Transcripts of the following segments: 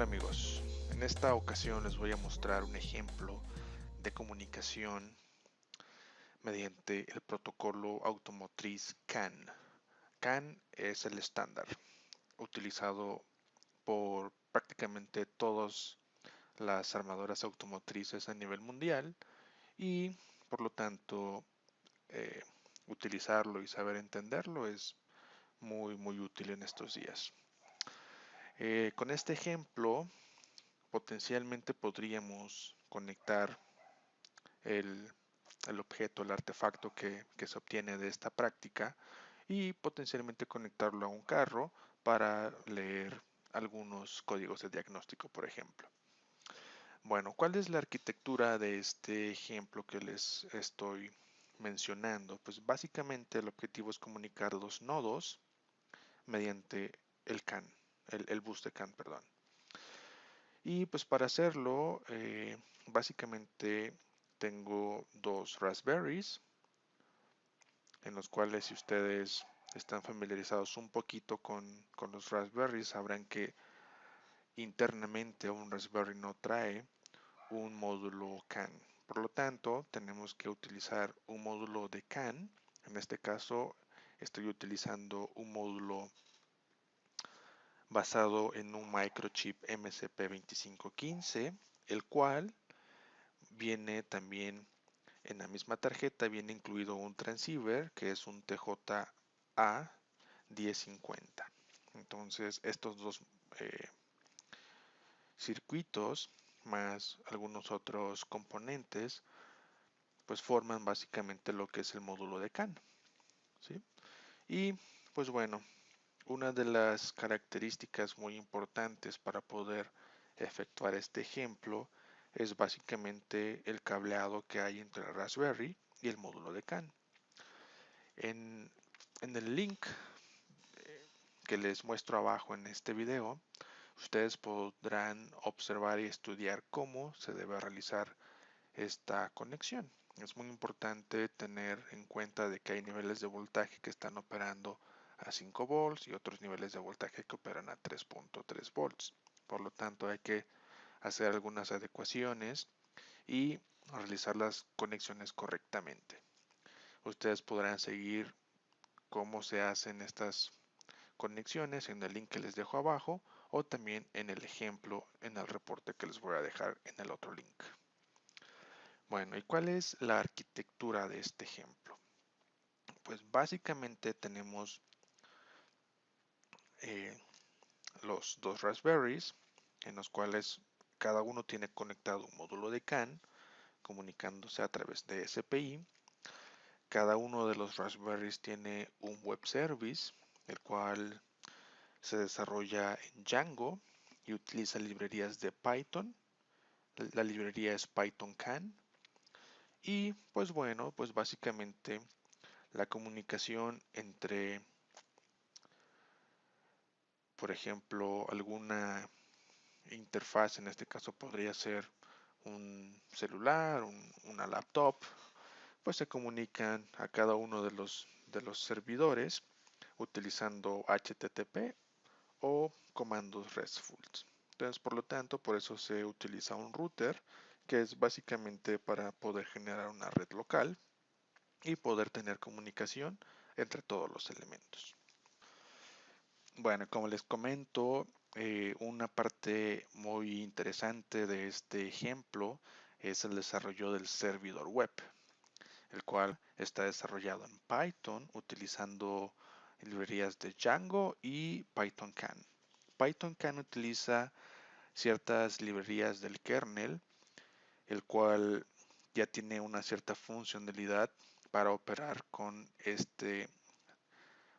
amigos, en esta ocasión les voy a mostrar un ejemplo de comunicación mediante el protocolo automotriz CAN. CAN es el estándar utilizado por prácticamente todas las armadoras automotrices a nivel mundial y por lo tanto eh, utilizarlo y saber entenderlo es muy útil en estos días. Con este ejemplo potencialmente podríamos conectar el, el objeto, el artefacto que se obtiene de esta práctica y potencialmente conectarlo a un carro para leer algunos códigos de diagnóstico, por ejemplo. Bueno, ¿cuál es la arquitectura de este ejemplo que les estoy mencionando? Pues básicamente el objetivo es comunicar dos nodos mediante el CAN, el bus de CAN, perdón. Y pues para hacerlo, básicamente tengo dos Raspberries, en los cuales si ustedes están familiarizados un poquito con los Raspberries, sabrán que internamente un Raspberry no trae un módulo CAN. Por lo tanto, tenemos que utilizar un módulo de CAN. En este caso, estoy utilizando un módulo basado en un microchip MCP2515, el cual viene también en la misma tarjeta, viene incluido un transceiver que es un TJ-A1050. Entonces estos dos circuitos más algunos otros componentes pues forman básicamente lo que es el módulo de CAN, ¿sí? Y pues bueno, una de las características muy importantes para poder efectuar este ejemplo es básicamente el cableado que hay entre el Raspberry y el módulo de CAN. En, en el link que les muestro abajo en este video, ustedes podrán observar y estudiar cómo se debe realizar esta conexión. Es muy importante tener en cuenta de que hay niveles de voltaje que están operando a 5 volts y otros niveles de voltaje que operan a 3.3 volts. Por lo tanto, hay que hacer algunas adecuaciones y realizar las conexiones correctamente. Ustedes podrán seguir cómo se hacen estas conexiones en el link que les dejo abajo o también en el ejemplo en el reporte que les voy a dejar en el otro link. Bueno, ¿y cuál es la arquitectura de este ejemplo? Pues básicamente tenemos eh, los dos Raspberries en los cuales cada uno tiene conectado un módulo de CAN comunicándose a través de SPI. Cada uno de los Raspberries tiene un web service, el cual se desarrolla en Django y utiliza librerías de Python. La librería es PythonCAN. Y pues bueno, pues básicamente la comunicación entre, por ejemplo, alguna interfaz, en este caso podría ser un celular, una laptop, pues se comunican a cada uno de los servidores utilizando HTTP o comandos RESTful. Entonces, por lo tanto, por eso se utiliza un router, que es básicamente para poder generar una red local y poder tener comunicación entre todos los elementos. Bueno, como les comento, una parte muy interesante de este ejemplo es el desarrollo del servidor web, el cual está desarrollado en Python utilizando librerías de Django y PythonCAN. PythonCAN utiliza ciertas librerías del kernel, el cual ya tiene una cierta funcionalidad para operar con este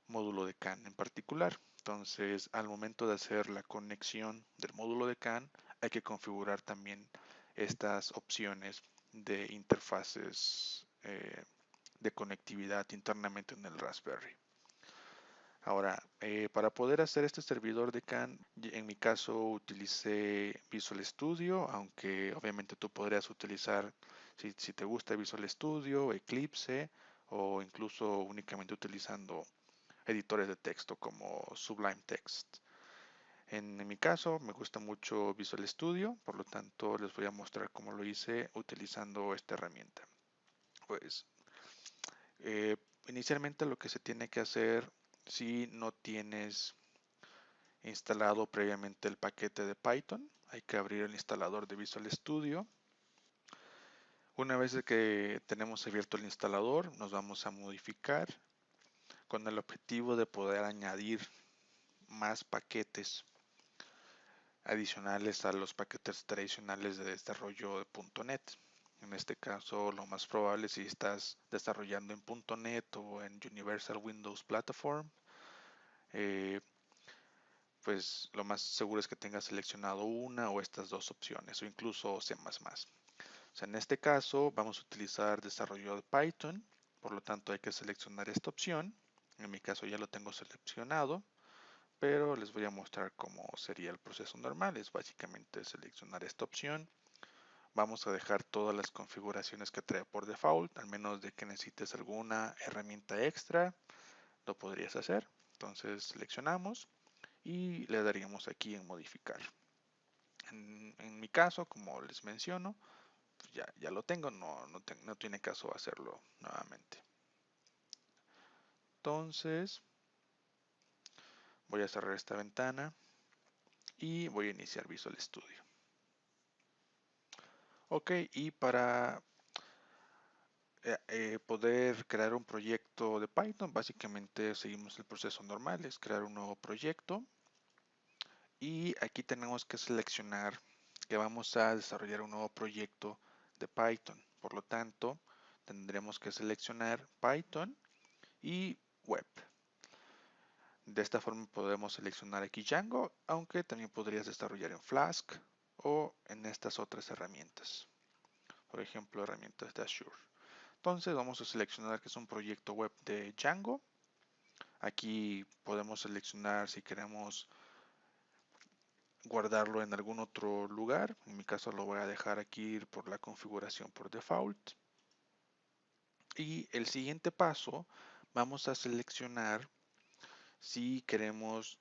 módulo de CAN en particular. Entonces, al momento de hacer la conexión del módulo de CAN, hay que configurar también estas opciones de interfaces de conectividad internamente en el Raspberry. Ahora, para poder hacer este servidor de CAN, en mi caso utilicé Visual Studio, aunque obviamente tú podrías utilizar, si te gusta Visual Studio, Eclipse o incluso únicamente utilizando editores de texto como Sublime Text. En mi caso me gusta mucho Visual Studio, por lo tanto les voy a mostrar cómo lo hice utilizando esta herramienta. Pues eh, inicialmente lo que se tiene que hacer si no tienes instalado previamente el paquete de Python, hay que abrir el instalador de Visual Studio. Una vez que tenemos abierto el instalador, nos vamos a modificar con el objetivo de poder añadir más paquetes adicionales a los paquetes tradicionales de desarrollo de .NET. En este caso, lo más probable si estás desarrollando en .NET o en Universal Windows Platform, eh, pues lo más seguro es que tengas seleccionado una o estas dos opciones, o incluso C++. O sea, en este caso vamos a utilizar desarrollo de Python, por lo tanto hay que seleccionar esta opción. En mi caso ya lo tengo seleccionado, pero les voy a mostrar cómo sería el proceso normal. Es básicamente seleccionar esta opción. Vamos a dejar todas las configuraciones que trae por default, al menos de que necesites alguna herramienta extra, lo podrías hacer. Entonces seleccionamos y le daríamos aquí en modificar. En mi caso, como les menciono, pues ya lo tengo, no tiene caso hacerlo nuevamente. Entonces voy a cerrar esta ventana y voy a iniciar Visual Studio. Ok, y para poder crear un proyecto de Python, básicamente seguimos el proceso normal, es crear un nuevo proyecto. Y aquí tenemos que seleccionar que vamos a desarrollar un nuevo proyecto de Python. Por lo tanto, tendremos que seleccionar Python y Web. De esta forma podemos seleccionar aquí Django, aunque también podrías desarrollar en Flask o en estas otras herramientas. Por ejemplo, herramientas de Azure. Entonces vamos a seleccionar que es un proyecto web de Django. Aquí podemos seleccionar si queremos guardarlo en algún otro lugar. En mi caso lo voy a dejar aquí por la configuración por default. Y el siguiente paso, vamos a seleccionar si queremos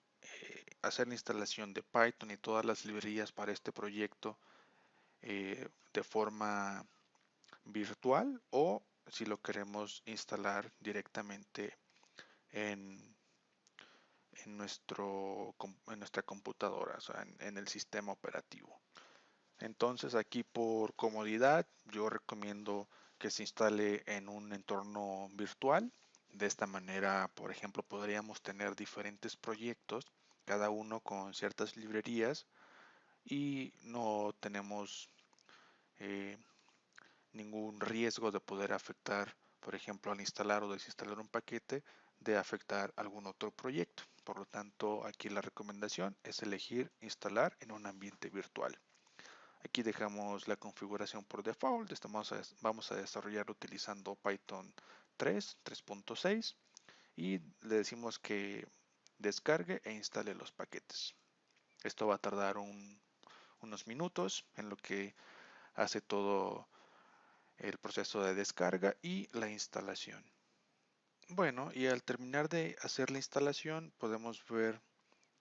hacer la instalación de Python y todas las librerías para este proyecto de forma virtual o si lo queremos instalar directamente en, en nuestra computadora, o sea, en el sistema operativo. Entonces aquí por comodidad yo recomiendo que se instale en un entorno virtual. De esta manera, por ejemplo, podríamos tener diferentes proyectos, cada uno con ciertas librerías y no tenemos eh, ningún riesgo de poder afectar, por ejemplo, al instalar o desinstalar un paquete, de afectar algún otro proyecto. Por lo tanto, aquí la recomendación es elegir instalar en un ambiente virtual. Aquí dejamos la configuración por default. Vamos a desarrollar utilizando Python 3.6 y le decimos que descargue e instale los paquetes. Esto va a tardar unos minutos en lo que hace todo el proceso de descarga y la instalación. Bueno, y al terminar de hacer la instalación podemos ver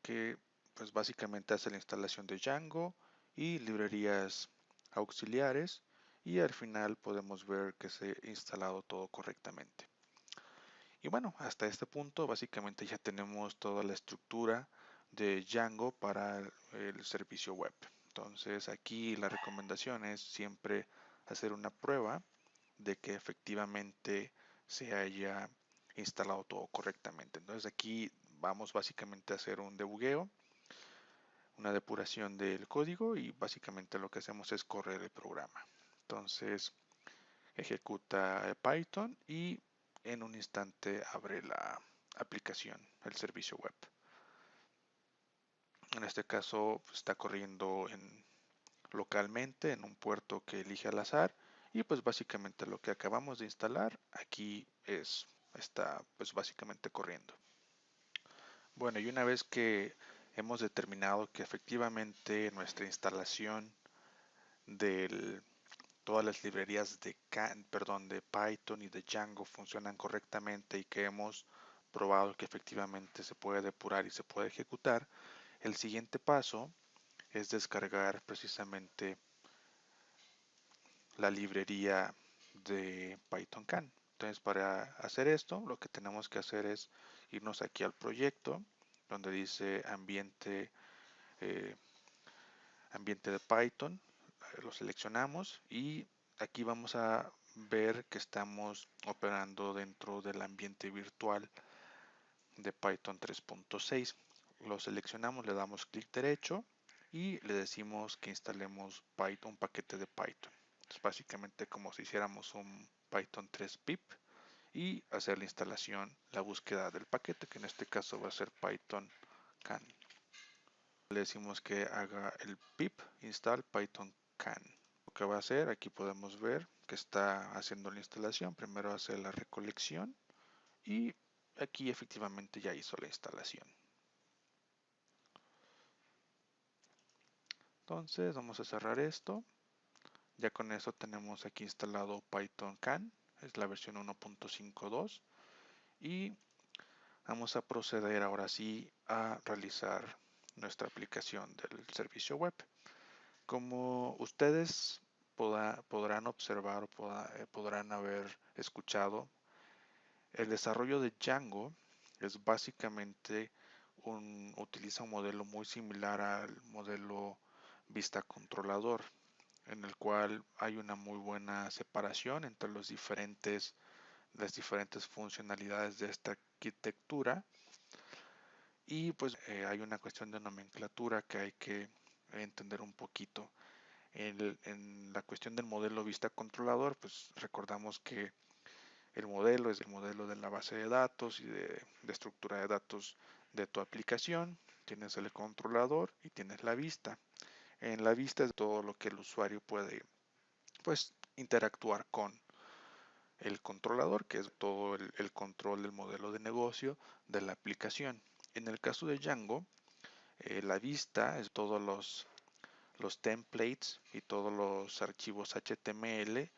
que pues básicamente hace la instalación de Django y librerías auxiliares y al final podemos ver que se ha instalado todo correctamente. Y bueno, hasta este punto básicamente ya tenemos toda la estructura de Django para el servicio web. Entonces aquí la recomendación es siempre hacer una prueba de que efectivamente se haya instalado todo correctamente. Entonces aquí vamos básicamente a hacer un debugueo, una depuración del código y básicamente lo que hacemos es correr el programa. Entonces ejecuta Python y en un instante abre la aplicación, el servicio web. En este caso está corriendo localmente en un puerto que elige al azar y pues básicamente lo que acabamos de instalar aquí está pues básicamente corriendo. Bueno, y una vez que hemos determinado que efectivamente nuestra instalación de todas las librerías de Python y de Django funcionan correctamente y que hemos probado que efectivamente se puede depurar y se puede ejecutar, el siguiente paso es descargar precisamente la librería de PythonCAN. Entonces, para hacer esto, lo que tenemos que hacer es irnos aquí al proyecto, donde dice ambiente de Python, lo seleccionamos y aquí vamos a ver que estamos operando dentro del ambiente virtual de Python 3.6. Lo seleccionamos, le damos clic derecho y le decimos que instalemos Python, un paquete de Python. Es básicamente como si hiciéramos un Python 3 pip y hacer la instalación, la búsqueda del paquete, que en este caso va a ser Python can. Le decimos que haga el pip install Python can. Lo que va a hacer, aquí podemos ver que está haciendo la instalación. Primero hace la recolección y aquí efectivamente ya hizo la instalación. Entonces vamos a cerrar esto. Ya con eso tenemos aquí instalado Python can, es la versión 1.52 y vamos a proceder ahora sí a realizar nuestra aplicación del servicio web. Como ustedes podrán observar o podrán haber escuchado, el desarrollo de Django es básicamente utiliza un modelo muy similar al modelo vista controlador, en el cual hay una muy buena separación entre las diferentes funcionalidades de esta arquitectura y pues hay una cuestión de nomenclatura que hay que entender un poquito. En la cuestión del modelo vista controlador, pues recordamos que el modelo es el modelo de la base de datos y de estructura de datos de tu aplicación. Tienes el controlador y tienes la vista. En la vista es todo lo que el usuario puede pues interactuar con el controlador, que es todo el control del modelo de negocio de la aplicación. En el caso de Django, la vista es todos los templates y todos los archivos HTML,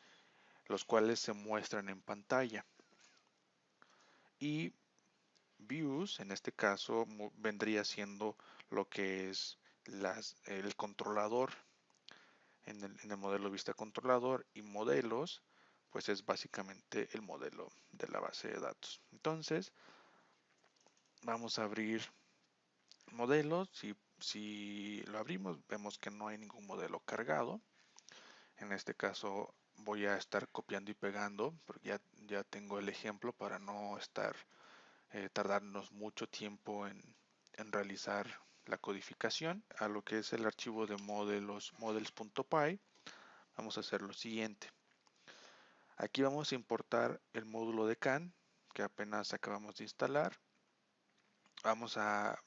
los cuales se muestran en pantalla. Y views, en este caso, vendría siendo lo que es el controlador en el modelo vista controlador, y modelos, pues es básicamente el modelo de la base de datos. Entonces, vamos a abrir modelos. Si lo abrimos, vemos que no hay ningún modelo cargado. En este caso voy a estar copiando y pegando, porque ya tengo el ejemplo para no estar tardarnos mucho tiempo en realizar la codificación. A lo que es el archivo de models.py, vamos a hacer lo siguiente. Aquí vamos a importar el módulo de can que apenas acabamos de instalar. Vamos a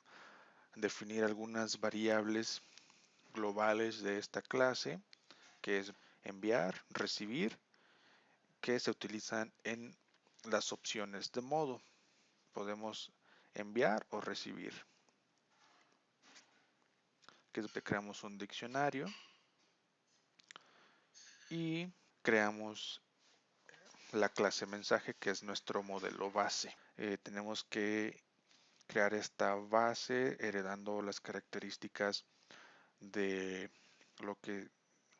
definir algunas variables globales de esta clase, que es enviar, recibir, que se utilizan en las opciones de modo. Podemos enviar o recibir. Que creamos un diccionario y creamos la clase mensaje, que es nuestro modelo base. Tenemos que crear esta base heredando las características de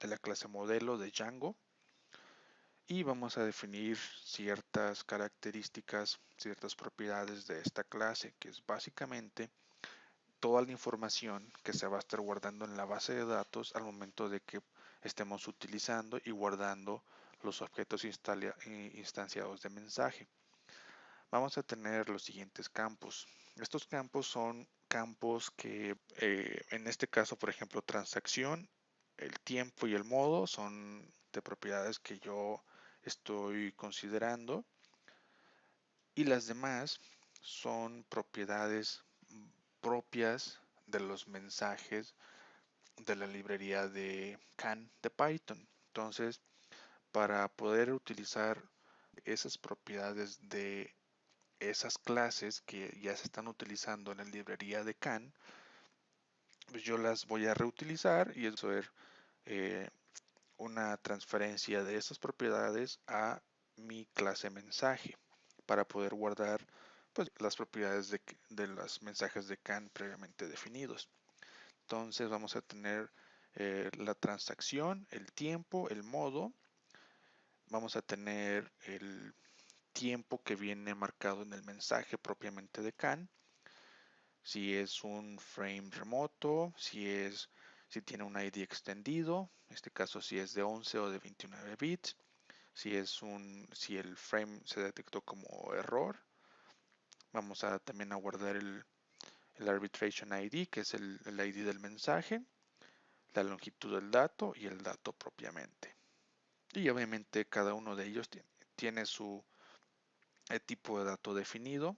de la clase modelo de Django, y vamos a definir ciertas características, ciertas propiedades de esta clase, que es básicamente toda la información que se va a estar guardando en la base de datos al momento de que estemos utilizando y guardando los objetos instanciados de mensaje. Vamos a tener los siguientes campos. Estos campos son campos que en este caso, por ejemplo, transacción, el tiempo y el modo son de propiedades que yo estoy considerando, y las demás son propiedades propias de los mensajes de la librería de can de Python. Entonces, para poder utilizar esas propiedades de esas clases que ya se están utilizando en la librería de can, pues yo las voy a reutilizar, y eso es una transferencia de esas propiedades a mi clase mensaje para poder guardar pues las propiedades de los mensajes de can previamente definidos. Entonces vamos a tener la transacción, el tiempo, el modo. Vamos a tener el tiempo que viene marcado en el mensaje propiamente de CAN. Si es un frame remoto, si tiene un ID extendido, en este caso si es de 11 o de 29 bits, si el frame se detectó como error. Vamos a también a guardar el arbitration ID, que es el ID del mensaje, la longitud del dato y el dato propiamente. Y obviamente cada uno de ellos tiene su tipo de dato definido,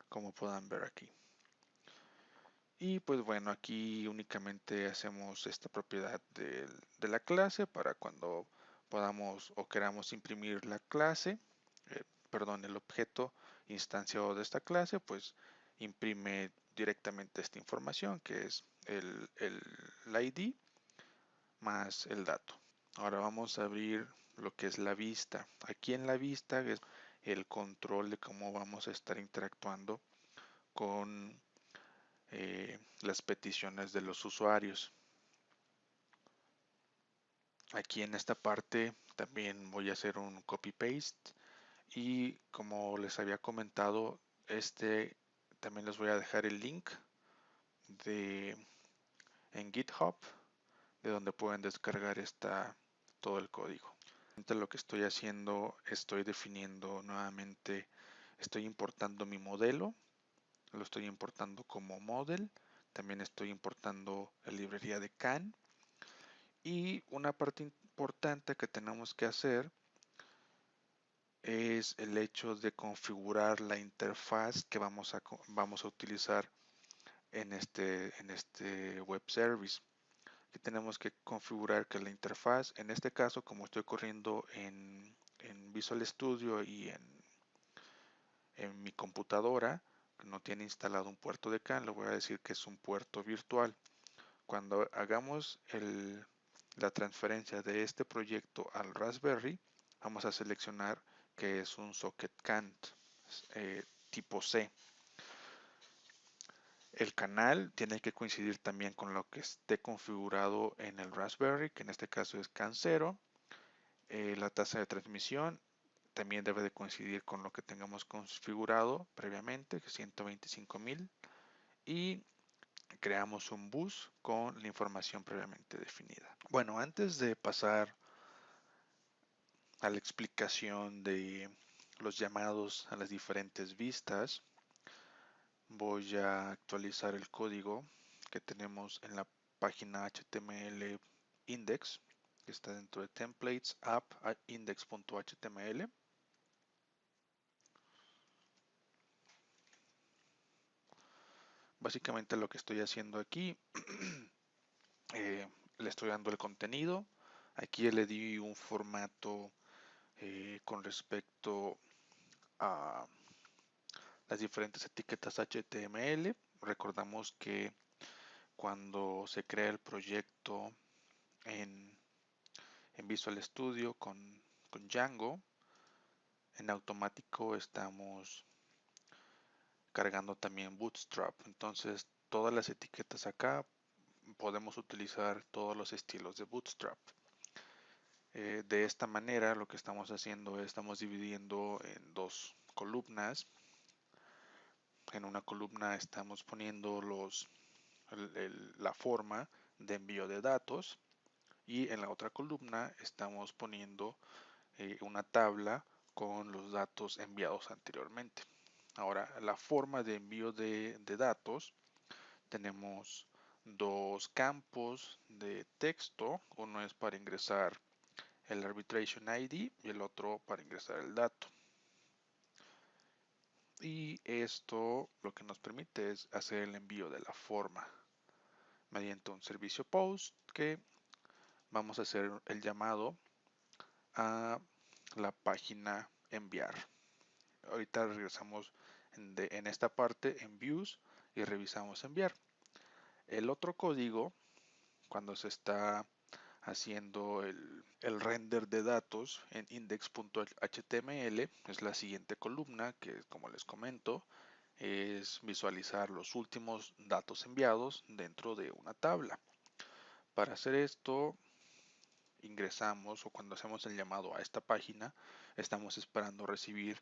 como puedan ver aquí. Y pues bueno, aquí únicamente hacemos esta propiedad de la clase para cuando podamos o queramos imprimir la clase, perdón, el objeto instanciado de esta clase, pues imprime directamente esta información que es el ID más el dato. Ahora vamos a abrir lo que es la vista. Aquí en la vista es el control de cómo vamos a estar interactuando con las peticiones de los usuarios. Aquí en esta parte también voy a hacer un copy paste y como les había comentado, también les voy a dejar el link en GitHub de donde pueden descargar todo el código. Lo que estoy haciendo, estoy definiendo nuevamente, estoy importando mi modelo, lo estoy importando como model, también estoy importando la librería de CAN. Y una parte importante que tenemos que hacer es el hecho de configurar la interfaz que vamos a utilizar en este web service. Aquí tenemos que configurar que la interfaz, en este caso como estoy corriendo en Visual Studio y en mi computadora, que no tiene instalado un puerto de CAN, le voy a decir que es un puerto virtual. Cuando hagamos la transferencia de este proyecto al Raspberry, vamos a seleccionar que es un socket CAN tipo C. El canal tiene que coincidir también con lo que esté configurado en el Raspberry, que en este caso es CAN 0. La tasa de transmisión también debe de coincidir con lo que tengamos configurado previamente, que es 125.000. Y creamos un bus con la información previamente definida. Bueno, antes de pasar a la explicación de los llamados a las diferentes vistas, voy a actualizar el código que tenemos en la página HTML index, que está dentro de templates app index.html. Básicamente lo que estoy haciendo aquí, le estoy dando el contenido. Aquí le di un formato con respecto a las diferentes etiquetas HTML. Recordamos que cuando se crea el proyecto en Visual Studio con Django, en automático estamos cargando también Bootstrap. Entonces, todas las etiquetas acá podemos utilizar todos los estilos de Bootstrap. De esta manera, lo que estamos haciendo es estamos dividiendo en dos columnas. En una columna estamos poniendo la forma de envío de datos y en la otra columna estamos poniendo una tabla con los datos enviados anteriormente. Ahora, la forma de envío de datos, tenemos dos campos de texto. Uno es para ingresar el arbitration ID y el otro para ingresar el dato. Y esto lo que nos permite es hacer el envío de la forma mediante un servicio POST que vamos a hacer el llamado a la página enviar. Ahorita regresamos en esta parte en views y revisamos enviar. El otro código, cuando se está haciendo el render de datos en index.html, es la siguiente columna que, como les comento, es visualizar los últimos datos enviados dentro de una tabla. Para hacer esto, ingresamos, o cuando hacemos el llamado a esta página, estamos esperando recibir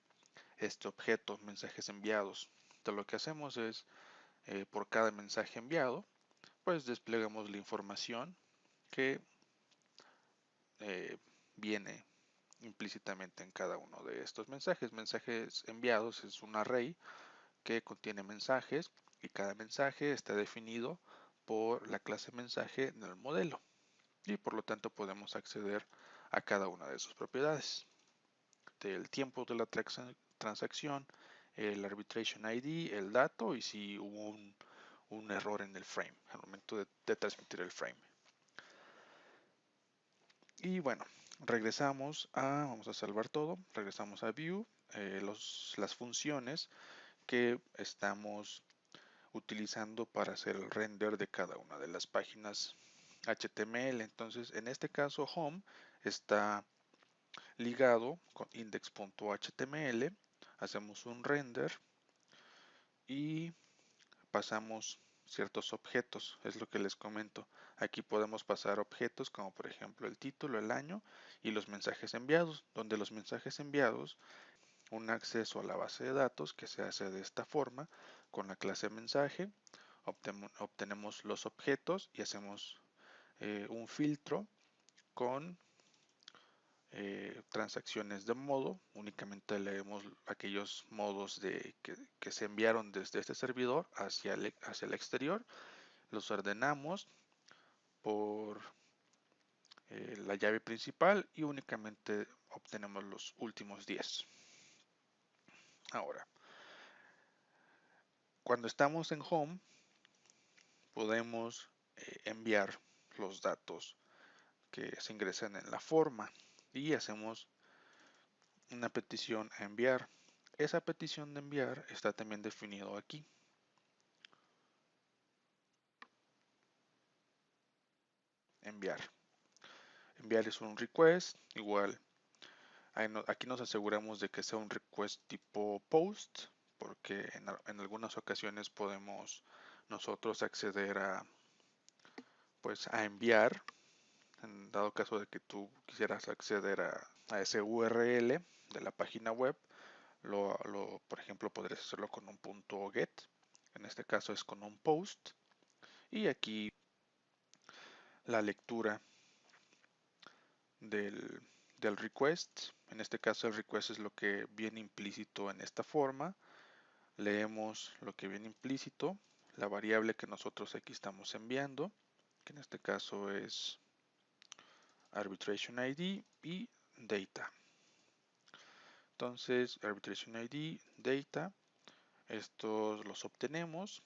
este objeto, mensajes enviados. Entonces lo que hacemos es, por cada mensaje enviado, pues desplegamos la información que viene implícitamente en cada uno de estos mensajes. Mensajes enviados es un array que contiene mensajes y cada mensaje está definido por la clase mensaje del modelo y por lo tanto podemos acceder a cada una de sus propiedades: del tiempo de la transacción, el arbitration ID, el dato y si hubo un error en el frame al momento de transmitir el frame. Y bueno, vamos a salvar todo, regresamos a View, las funciones que estamos utilizando para hacer el render de cada una de las páginas HTML. Entonces, en este caso, Home está ligado con index.html, hacemos un render y pasamos ciertos objetos, es lo que les comento. Aquí podemos pasar objetos como por ejemplo el título, el año y los mensajes enviados, donde los mensajes enviados, un acceso a la base de datos que se hace de esta forma con la clase mensaje, obtenemos los objetos y hacemos un filtro con transacciones de modo. Únicamente leemos aquellos modos que se enviaron desde este servidor hacia el exterior, los ordenamos por la llave principal y únicamente obtenemos los últimos 10. Ahora, cuando estamos en Home, podemos enviar los datos que se ingresan en la forma y hacemos una petición a enviar. Esa petición de enviar está también definido aquí. Enviar. Enviar es un request, igual aquí nos aseguramos de que sea un request tipo post, porque en algunas ocasiones podemos nosotros acceder pues a enviar, en dado caso de que tú quisieras acceder a ese URL de la página web, por ejemplo podrías hacerlo con un punto get, en este caso es con un post, y aquí la lectura del request. En este caso el request es lo que viene implícito en esta forma. Leemos lo que viene implícito, la variable que nosotros aquí estamos enviando, que en este caso es arbitration ID y data. Entonces arbitration ID, data, estos los obtenemos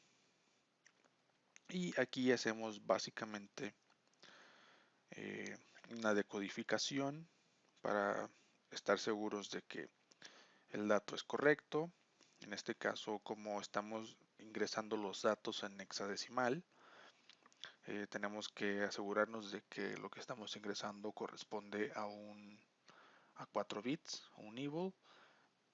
y aquí hacemos básicamente una decodificación para estar seguros de que el dato es correcto. En este caso, como estamos ingresando los datos en hexadecimal, tenemos que asegurarnos de que lo que estamos ingresando corresponde a 4 bits, a un nibble,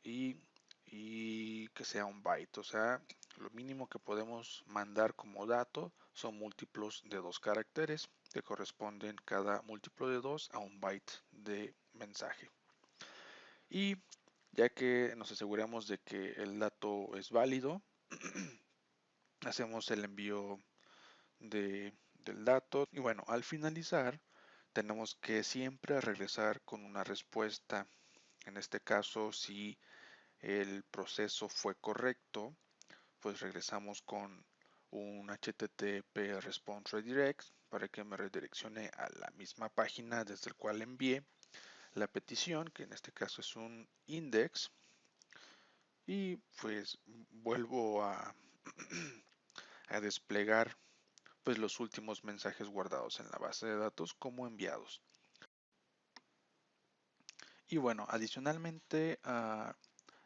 y que sea un byte. O sea, lo mínimo que podemos mandar como dato son múltiplos de 2 caracteres que corresponden cada múltiplo de 2 a un byte de mensaje. Y ya que nos aseguramos de que el dato es válido, hacemos el envío del dato y bueno, al finalizar tenemos que siempre regresar con una respuesta. En este caso, si el proceso fue correcto, pues regresamos con un HTTP response redirect para que me redireccione a la misma página desde el cual envié la petición, que en este caso es un index, y pues vuelvo a desplegar pues los últimos mensajes guardados en la base de datos como enviados. Y bueno, adicionalmente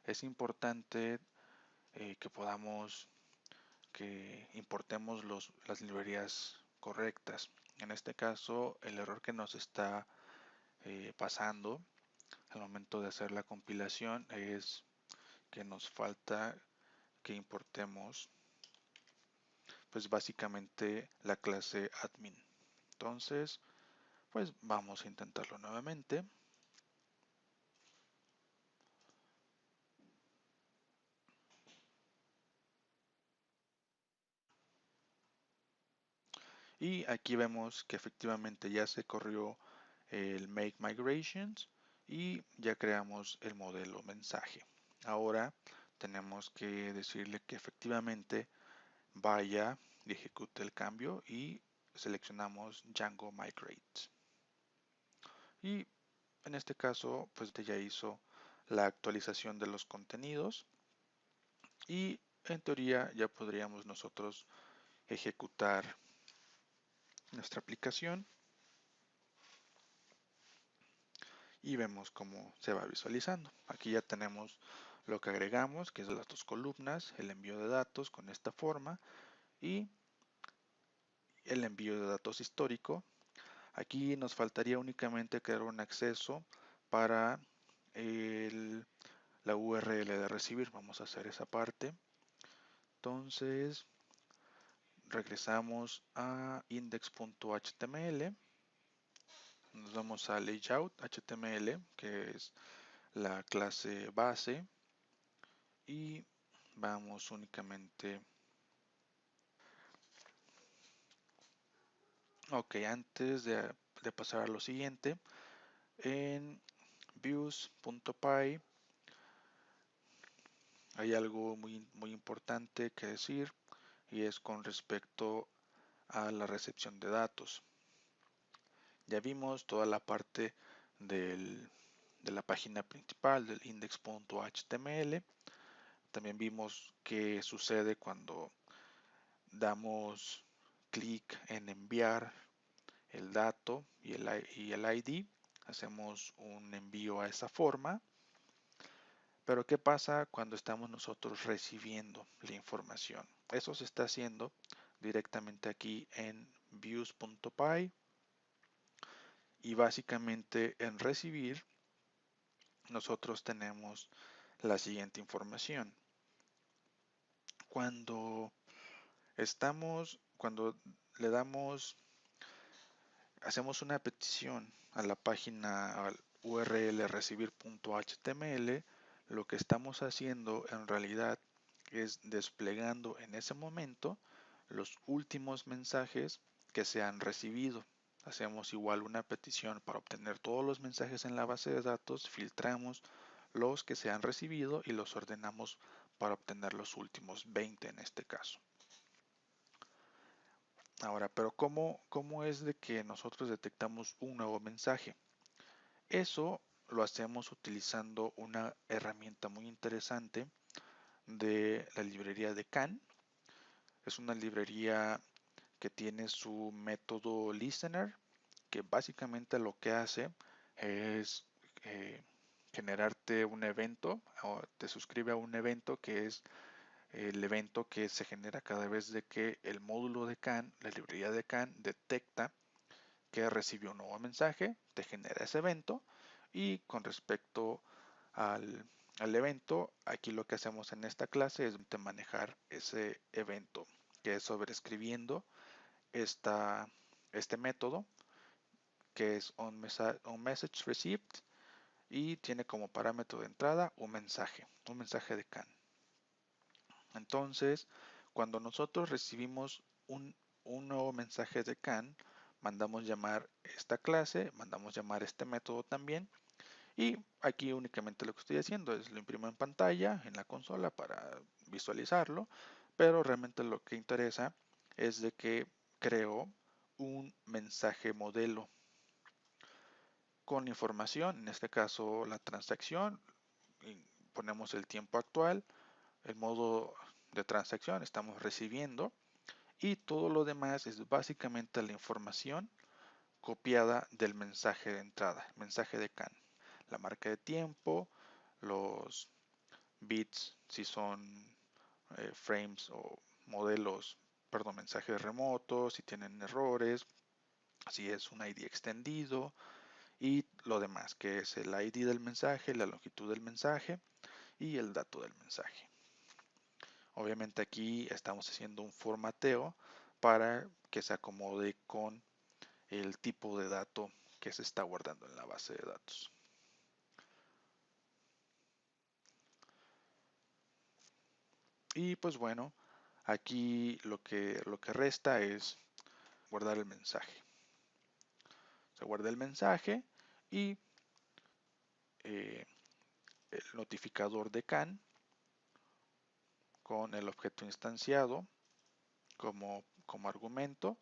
es importante que importemos las librerías correctas. En este caso, el error que nos está pasando al momento de hacer la compilación es que nos falta que importemos pues básicamente la clase admin. Entonces pues vamos a intentarlo nuevamente. Y aquí vemos que efectivamente ya se corrió el Make Migrations y ya creamos el modelo mensaje. Ahora tenemos que decirle que efectivamente vaya y ejecute el cambio y seleccionamos Django Migrate. Y en este caso pues ya hizo la actualización de los contenidos y en teoría ya podríamos nosotros ejecutar nuestra aplicación y vemos cómo se va visualizando. Aquí ya tenemos lo que agregamos, que es las dos columnas, el envío de datos con esta forma y el envío de datos histórico. Aquí nos faltaría únicamente crear un acceso para la URL de recibir. Vamos a hacer esa parte. Entonces regresamos a index.html. Nos vamos a layout.html, que es la clase base, y vamos únicamente. Ok, antes de pasar a lo siguiente, en views.py hay algo muy importante que decir y es con respecto a la recepción de datos. Ya vimos toda la parte de la página principal del index.html. También vimos qué sucede cuando damos clic en enviar el dato y el ID. Hacemos un envío a esa forma. Pero ¿qué pasa cuando estamos nosotros recibiendo la información? Eso se está haciendo directamente aquí en views.py y básicamente en recibir nosotros tenemos la siguiente información. Cuando le damos, hacemos una petición a la página al URL recibir.html, lo que estamos haciendo en realidad es desplegando en ese momento los últimos mensajes que se han recibido. Hacemos igual una petición para obtener todos los mensajes en la base de datos, filtramos los que se han recibido y los ordenamos para obtener los últimos 20 en este caso. Ahora, pero ¿cómo es de que nosotros detectamos un nuevo mensaje? Eso lo hacemos utilizando una herramienta muy interesante de la librería de Can. Es una librería que tiene su método listener, que básicamente lo que hace es generarte un evento o te suscribe a un evento que es el evento que se genera cada vez de que el módulo de Can, la librería de Can, detecta que recibió un nuevo mensaje, te genera ese evento y con respecto al evento, aquí lo que hacemos en esta clase es manejar ese evento, que es sobreescribiendo este método, que es onMessage received y tiene como parámetro de entrada un mensaje de Can. Entonces, cuando nosotros recibimos un nuevo mensaje de Can, mandamos llamar esta clase, mandamos llamar este método también. Y aquí únicamente lo que estoy haciendo es lo imprimo en pantalla, en la consola para visualizarlo. Pero realmente lo que interesa es de que creo un mensaje modelo con información, en este caso la transacción, y ponemos el tiempo actual, el modo de transacción, estamos recibiendo y todo lo demás es básicamente la información copiada del mensaje de entrada, el mensaje de Can. La marca de tiempo, los bits si son frames o modelos, perdón, mensajes remotos, si tienen errores, si es un ID extendido y lo demás, que es el ID del mensaje, la longitud del mensaje y el dato del mensaje. Obviamente aquí estamos haciendo un formateo para que se acomode con el tipo de dato que se está guardando en la base de datos. Y pues bueno, aquí lo que resta es guardar el mensaje. Se guarda el mensaje y el notificador de CAN con el objeto instanciado como argumento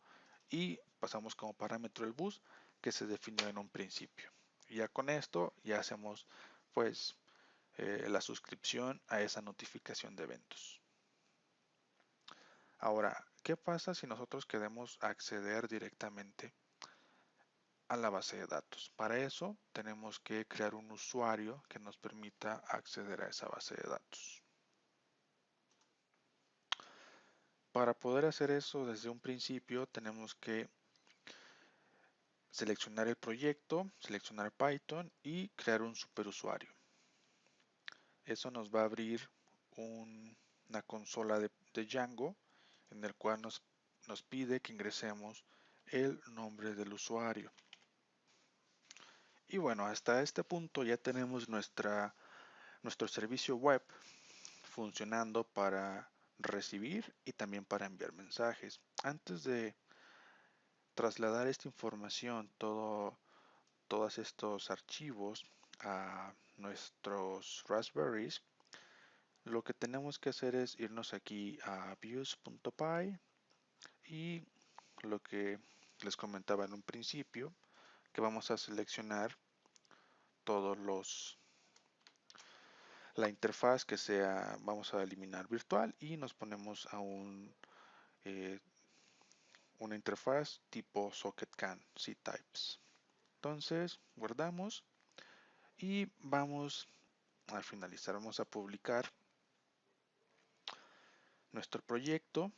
y pasamos como parámetro el bus que se definió en un principio. Y ya con esto ya hacemos pues la suscripción a esa notificación de eventos. Ahora, ¿qué pasa si nosotros queremos acceder directamente a la base de datos? Para eso tenemos que crear un usuario que nos permita acceder a esa base de datos. Para poder hacer eso desde un principio tenemos que seleccionar el proyecto, seleccionar Python y crear un superusuario. Eso nos va a abrir una consola de Django en el cual nos pide que ingresemos el nombre del usuario. Y bueno, hasta este punto ya tenemos nuestro servicio web funcionando para recibir y también para enviar mensajes. Antes de trasladar esta información, todos estos archivos a nuestros Raspberries, lo que tenemos que hacer es irnos aquí a views.py y lo que les comentaba en un principio, que vamos a seleccionar todos la interfaz que sea, vamos a eliminar virtual y nos ponemos a una interfaz tipo socketcan ctypes. Entonces guardamos y vamos al finalizar, vamos a publicar nuestro proyecto.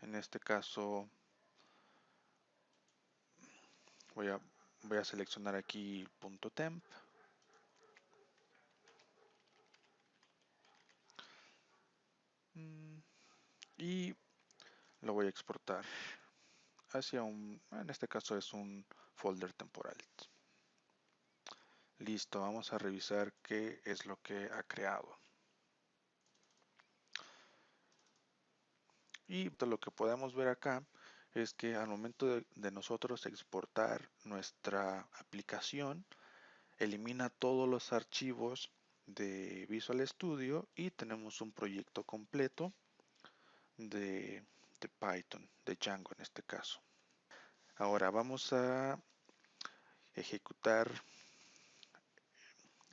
En este caso voy a seleccionar aquí .temp y lo voy a exportar hacia en este caso es un folder temporal. Listo, vamos a revisar qué es lo que ha creado. Y lo que podemos ver acá es que al momento de nosotros exportar nuestra aplicación, elimina todos los archivos de Visual Studio y tenemos un proyecto completo de Python, de Django en este caso. Ahora vamos a ejecutar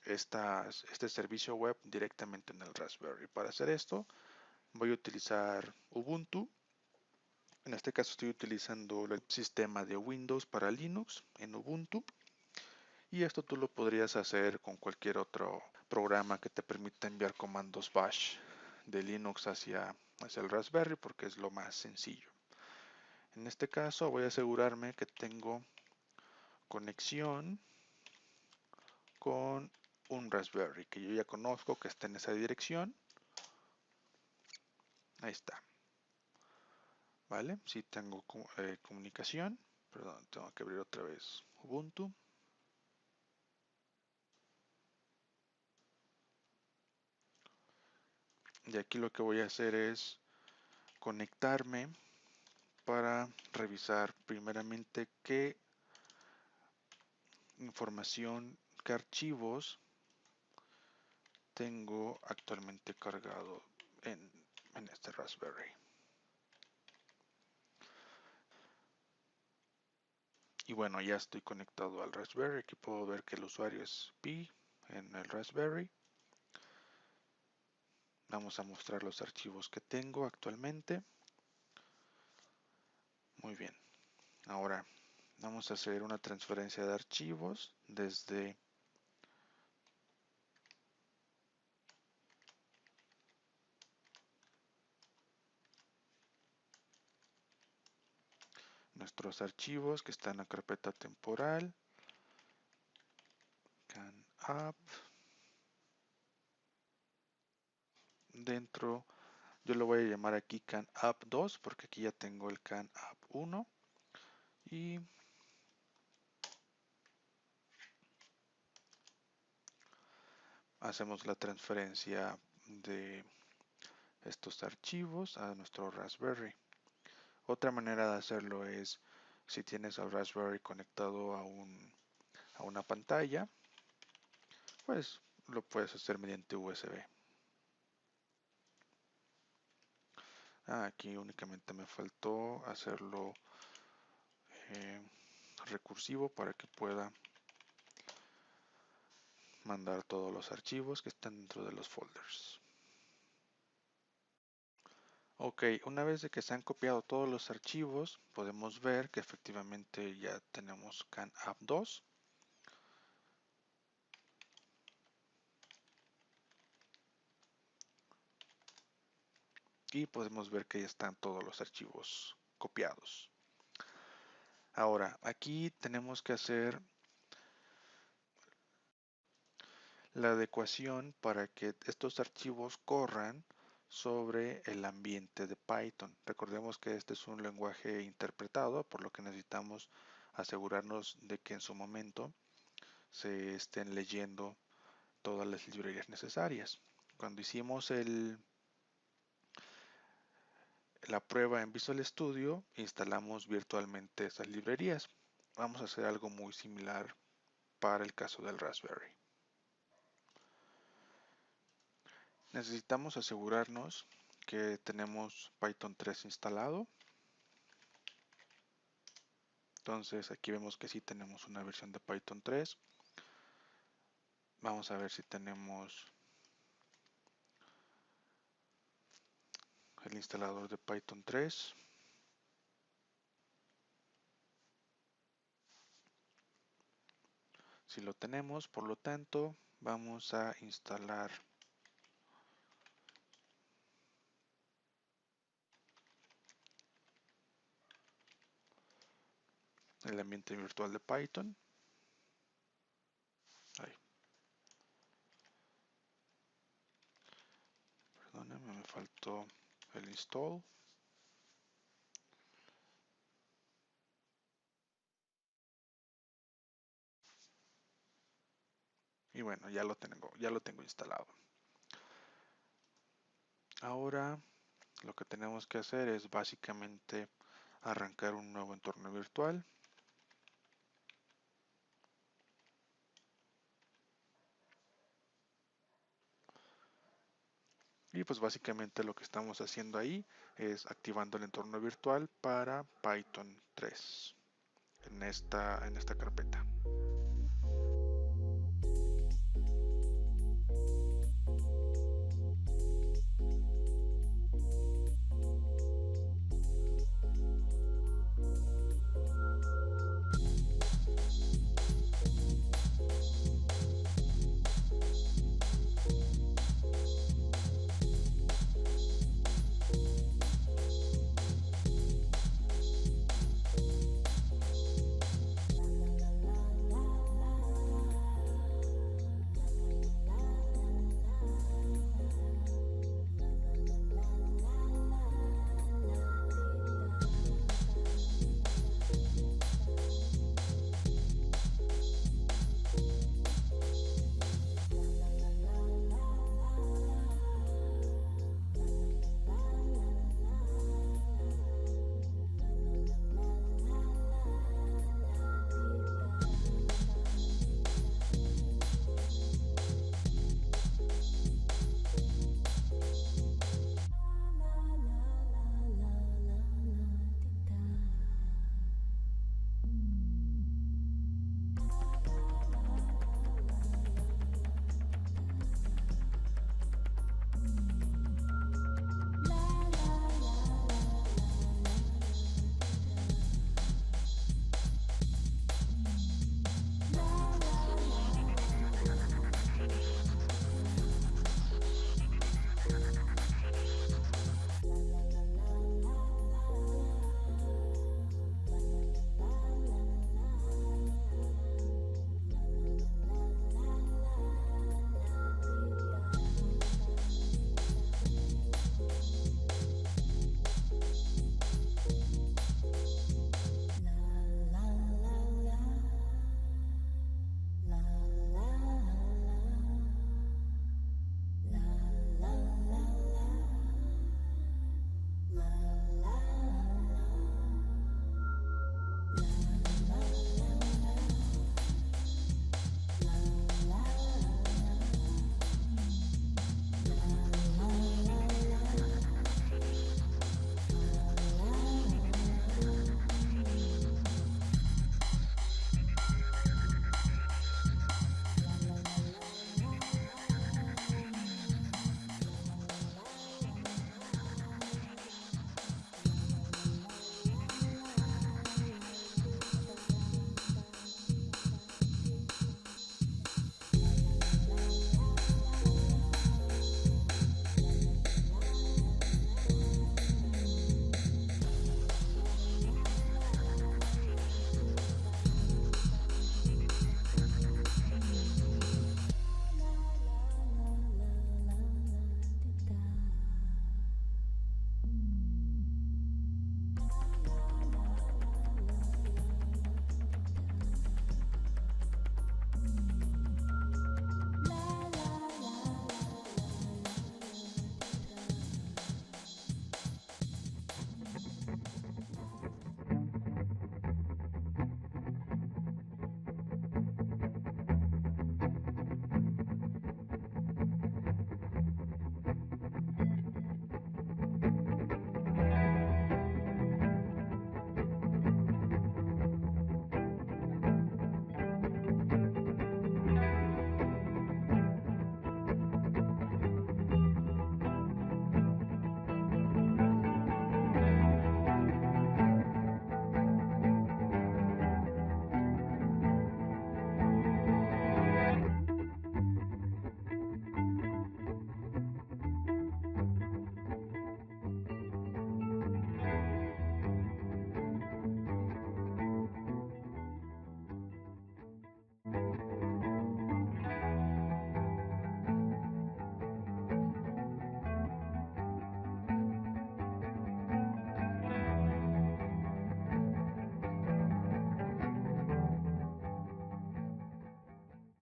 este servicio web directamente en el Raspberry. Para hacer esto voy a utilizar Ubuntu. En este caso estoy utilizando el sistema de Windows para Linux en Ubuntu. Y esto tú lo podrías hacer con cualquier otro programa que te permita enviar comandos bash de Linux hacia el Raspberry porque es lo más sencillo. En este caso voy a asegurarme que tengo conexión con un Raspberry que yo ya conozco que está en esa dirección. Ahí está. ¿Vale? Si tengo comunicación. Perdón, tengo que abrir otra vez Ubuntu. Y aquí lo que voy a hacer es conectarme para revisar primeramente qué información, qué archivos tengo actualmente cargado en este Raspberry. Y bueno, ya estoy conectado al Raspberry. Aquí puedo ver que el usuario es Pi en el Raspberry. Vamos a mostrar los archivos que tengo actualmente. Muy bien. Ahora vamos a hacer una transferencia de archivos desde nuestros archivos que están en la carpeta temporal, can app, dentro yo lo voy a llamar aquí can app 2 porque aquí ya tengo el can app 1 y hacemos la transferencia de estos archivos a nuestro Raspberry. Otra manera de hacerlo es si tienes al Raspberry conectado a una pantalla, pues lo puedes hacer mediante USB. Aquí únicamente me faltó hacerlo recursivo para que pueda mandar todos los archivos que están dentro de los folders. Ok, una vez de que se han copiado todos los archivos, podemos ver que efectivamente ya tenemos can app 2. Y podemos ver que ya están todos los archivos copiados. Ahora, aquí tenemos que hacer la adecuación para que estos archivos corran sobre el ambiente de Python. Recordemos que este es un lenguaje interpretado, por lo que necesitamos asegurarnos de que en su momento se estén leyendo todas las librerías necesarias. Cuando hicimos la prueba en Visual Studio, instalamos virtualmente esas librerías. Vamos a hacer algo muy similar para el caso del Raspberry. Necesitamos asegurarnos que tenemos Python 3 instalado. Entonces aquí vemos que sí tenemos una versión de Python 3. Vamos a ver si tenemos el instalador de Python 3. Si lo tenemos, por lo tanto, vamos a instalar el ambiente virtual de Python. Ahí. Perdónenme, me faltó el install. Y bueno, ya lo tengo instalado. Ahora lo que tenemos que hacer es básicamente arrancar un nuevo entorno virtual. Y pues básicamente lo que estamos haciendo ahí es activando el entorno virtual para Python 3 en esta carpeta.